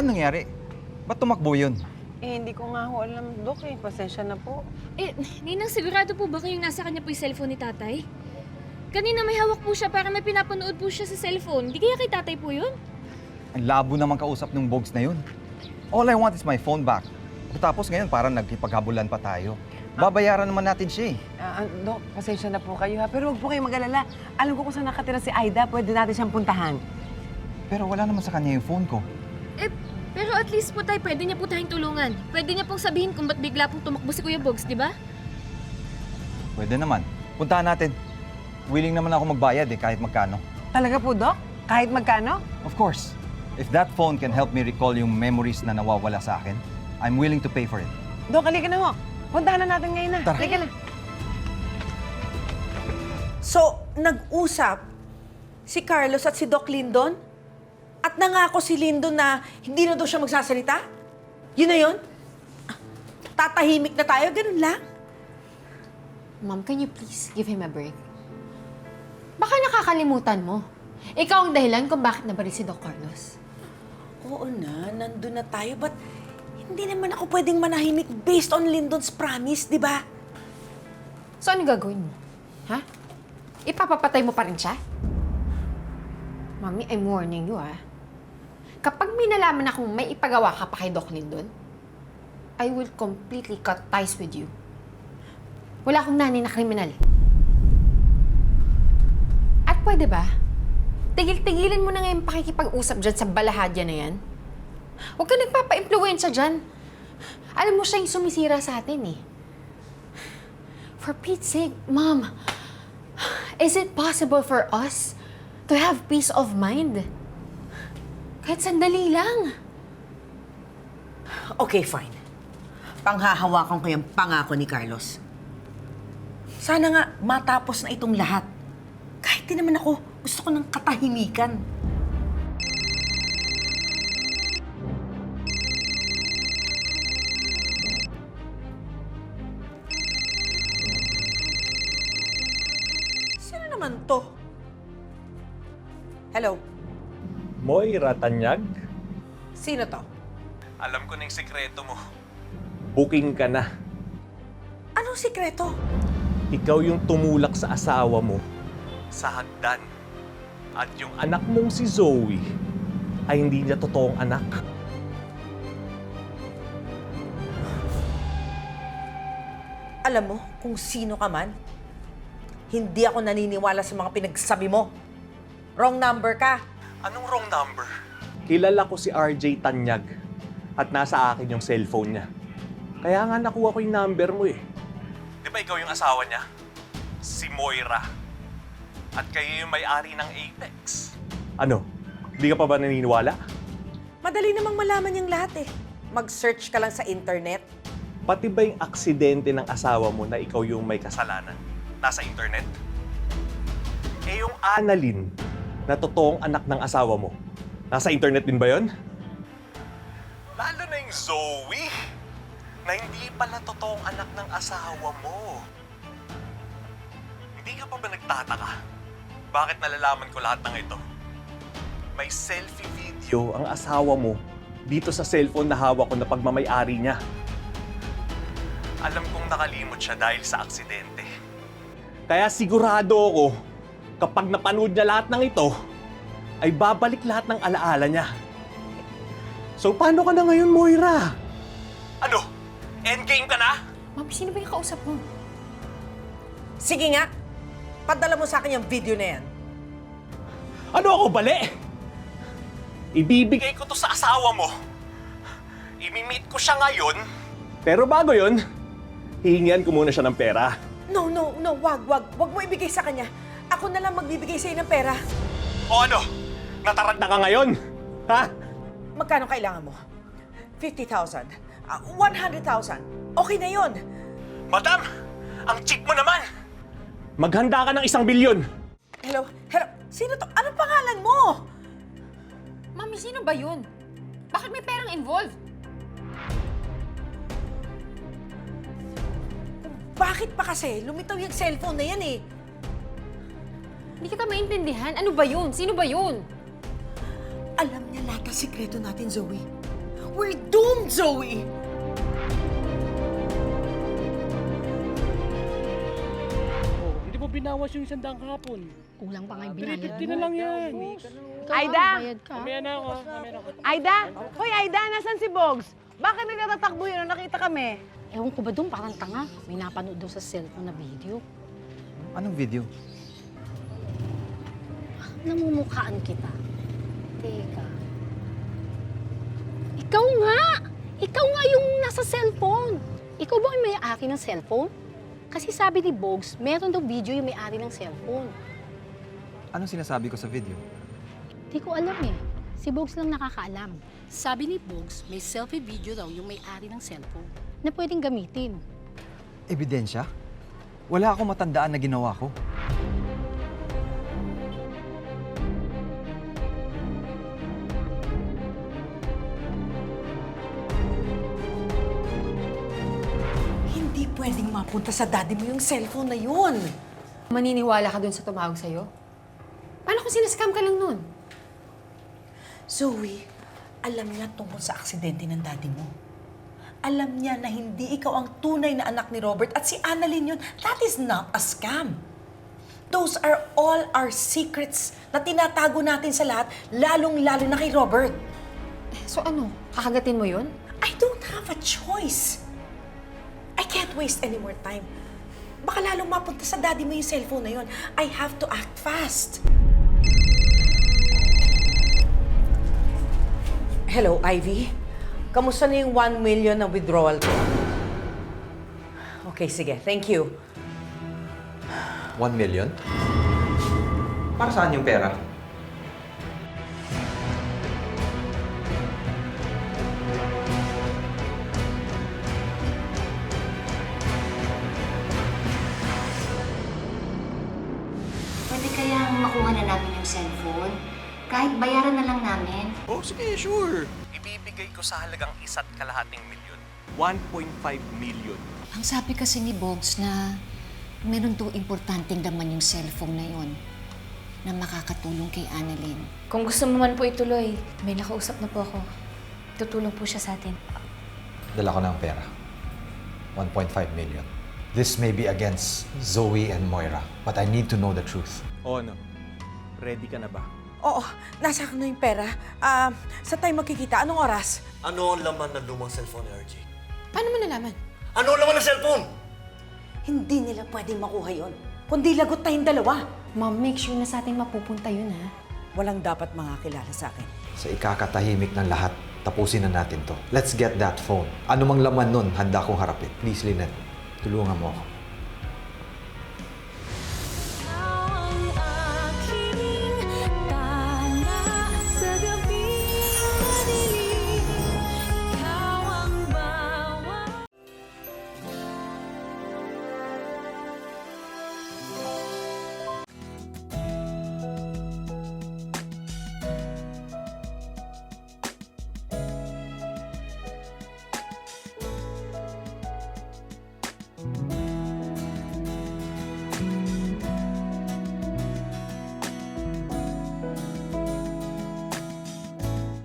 Ano nangyari? Ba't tumakbo yun? Eh, hindi ko nga ho alam, Dok eh. Pasensya na po. Ninang, sigurado po ba kayong nasa kanya po yung cellphone ni tatay? Kanina may hawak po siya para may pinapanood po siya sa cellphone. Di kaya kay tatay po yun? Ang labo naman kausap ng Bogs na yun. All I want is my phone back. Tapos ngayon parang nagkipaghabulan pa tayo. Babayaran naman natin siya eh. Dok, pasensya na po kayo ha. Pero huwag po kayong mag-alala. Alam ko kung saan nakatira si Aida. Pwede natin siyang puntahan. Pero wala naman sa kanya yung phone ko. Pero at least po tayo, pwede niya po tayong tulungan. Pwede niya pong sabihin kung ba't bigla pong tumakbo si Kuya Bogs, di ba? Pwede naman. Puntahan natin. Willing naman ako magbayad eh, kahit magkano. Talaga po, Dok? Kahit magkano? Of course. If that phone can help me recall yung memories na nawawala sa akin, I'm willing to pay for it. Dok, halika na ho. Puntahan na natin ngayon na. Tara. Halika na. So, nag-usap si Carlos at si Doc Lindon? At nangako si Lindon na hindi na daw siya magsasalita? Yun na yun? Tatahimik na tayo? Ganun lang? Ma'am, can you please give him a break? Baka nakakalimutan mo. Ikaw ang dahilan kung bakit nabaril si Doc Carlos. Oo na, nandun na tayo. But hindi naman ako pwedeng manahimik based on Lindon's promise, di ba? So, ano gagawin mo? Ha? Ipapapatay mo pa rin siya? Mami, I'm warning you, Kapag may nalaman akong may ipagawa ka pa kay Doc Lindon, I will completely cut ties with you. Wala akong nanay na kriminal. At pwede ba? Tigil-tigilin mo na ngayon pakikipag-usap dyan sa balahadya na yan. Huwag ka nagpapa-impluensya dyan. Alam mo siya yung sumisira sa atin, eh. For Pete's sake, Mom, is it possible for us to have peace of mind? Kahit sandali lang. Okay, fine. Panghahawakan ko yung pangako ni Carlos. Sana nga matapos na itong lahat. Kahit di naman ako, gusto ko ng katahimikan. Sino naman to? Hello? Moira Tanyag, Sino to? alam ko na yung sekreto mo. Booking ka na. Anong sikreto? Ikaw yung tumulak sa asawa mo sa hagdan. At yung anak mong si Zoe ay hindi niya totoong anak. Alam mo kung sino ka man, hindi ako naniniwala sa mga pinagsabi mo. Wrong number ka. Anong wrong number? Kilala ko si RJ Tanyag at nasa akin yung cellphone niya. Kaya nga nakuha ko yung number mo eh. Di ba ikaw yung asawa niya? Si Moira. At kayo yung may-ari ng Apex. Ano? Hindi ka pa ba naniniwala? Madali namang malaman yung lahat eh. Mag-search ka lang sa internet. Pati ba yung aksidente ng asawa mo na ikaw yung may kasalanan? Nasa internet? Eh yung Annalyn na totoong anak ng asawa mo, nasa internet din ba yon? Lalo na yung Zoe na hindi pala totoong anak ng asawa mo. Hindi ka pa ba nagtataka? Bakit nalalaman ko lahat ng ito? May selfie video ang asawa mo dito sa cellphone na hawak ko na pagmamay-ari niya. Alam kong nakalimot siya dahil sa aksidente. Kaya sigurado ako, kapag napanood niya lahat ng ito, ay babalik lahat ng alaala niya. So paano ka na ngayon, Moira? Ano? Endgame ka na? Mami, sino ba yung kausap mo? Sige nga, padala mo sa akin yung video na yan. Ano ako, bali? Ibibigay ko to sa asawa mo. Imi-meet ko siya ngayon. Pero bago yon, hihingian ko muna siya ng pera. No, wag. Wag mo ibigay sa kanya. Ako na lang magbibigay sa'yo ng pera. O ano? Nataranta ka ngayon? Ha? Magkano kailangan mo? 50,000. 100,000. Okay na yon. Madam! Ang cheap mo naman! Maghanda ka ng 1 bilyon. Hello? Sino to? Anong pangalan mo? Mami, sino ba yun? Bakit may perang involved? Bakit pa kasi? Lumitaw yung cellphone na yan eh. Hindi kita maintindihan. Ano ba yun? Sino ba yun? Alam niya lahat ang sikreto natin, Zoe. We're doomed, Zoe! Oh, hindi mo binawas yung isandang kahapon. Kulang pa nga yung binayad 350 na lang yan. Aida! Mamaya na ako, mamaya na ako. Aida! Hoy, Aida, nasan si Bogs? Bakit nagtatakbo yun? Nakita kami. Ewan ko ba doon, parang tanga. May napanood daw sa cellphone na video. Anong video? Namumukhaan kita. Teka. Ikaw nga! Ikaw nga yung nasa cellphone. Ikaw ba yung may-ari ng cellphone? Kasi sabi ni Bogs, meron daw video yung may-ari ng cellphone. Anong sinasabi ko sa video? Di ko alam eh. Si Bogs lang nakakaalam. Sabi ni Bogs, may selfie video daw yung may-ari ng cellphone na pwedeng gamitin. Ebidensya? Wala akong matandaan na ginawa ko. Hindi pwedeng mapunta sa daddy mo yung cellphone na yun. Maniniwala ka dun sa tumawag sa'yo? Paano kung sinascam ka lang nun? Zoe, alam niya tungkol sa aksidente ng daddy mo. Alam niya na hindi ikaw ang tunay na anak ni Robert at si Annalyn yun. That is not a scam. Those are all our secrets na tinatago natin sa lahat, lalong-lalo na kay Robert. So ano, kakagatin mo yun? I don't have a choice. I can't waste any more time. Baka lalong mapunta sa daddy mo yung cellphone na yun. I have to act fast. Hello, Ivy. Kamusta na yung 1 million na withdrawal ko? Okay, sige. Thank you. 1 million? Para saan yung pera? Pwede kayang makuha na namin yung cellphone? Kahit bayaran na lang namin. Oh, sige, sure. Ibibigay ko sa halagang 1.5 milyon. 1.5 million. Ang sabi kasi ni Bogs na meron daw importanteng laman yung cellphone na yon na makakatulong kay Annalyn. Kung gusto mo man po ituloy, may nakausap na po ako. Tutulong po siya sa atin. Dala ko na ang pera. 1.5 million. This may be against Zoe and Moira, but I need to know the truth. O ano? Ready ka na ba? Oo, nasa akin na yung pera. Sa tayo magkikita? Anong oras? Ano ang laman ng lumang cellphone ni RJ? Paano mo nalaman? Ano ang laman ng cellphone? Hindi nila pwedeng makuha yon. Kundi lagot tayong dalawa. Ma'am, make sure na sa atin mapupunta yun, ha? Walang dapat makakilala sa akin. Sa ikakatahimik ng lahat, tapusin na natin to. Let's get that phone. Ano mang laman nun, handa kong harapin. Please, Lynette, tulungan mo ako.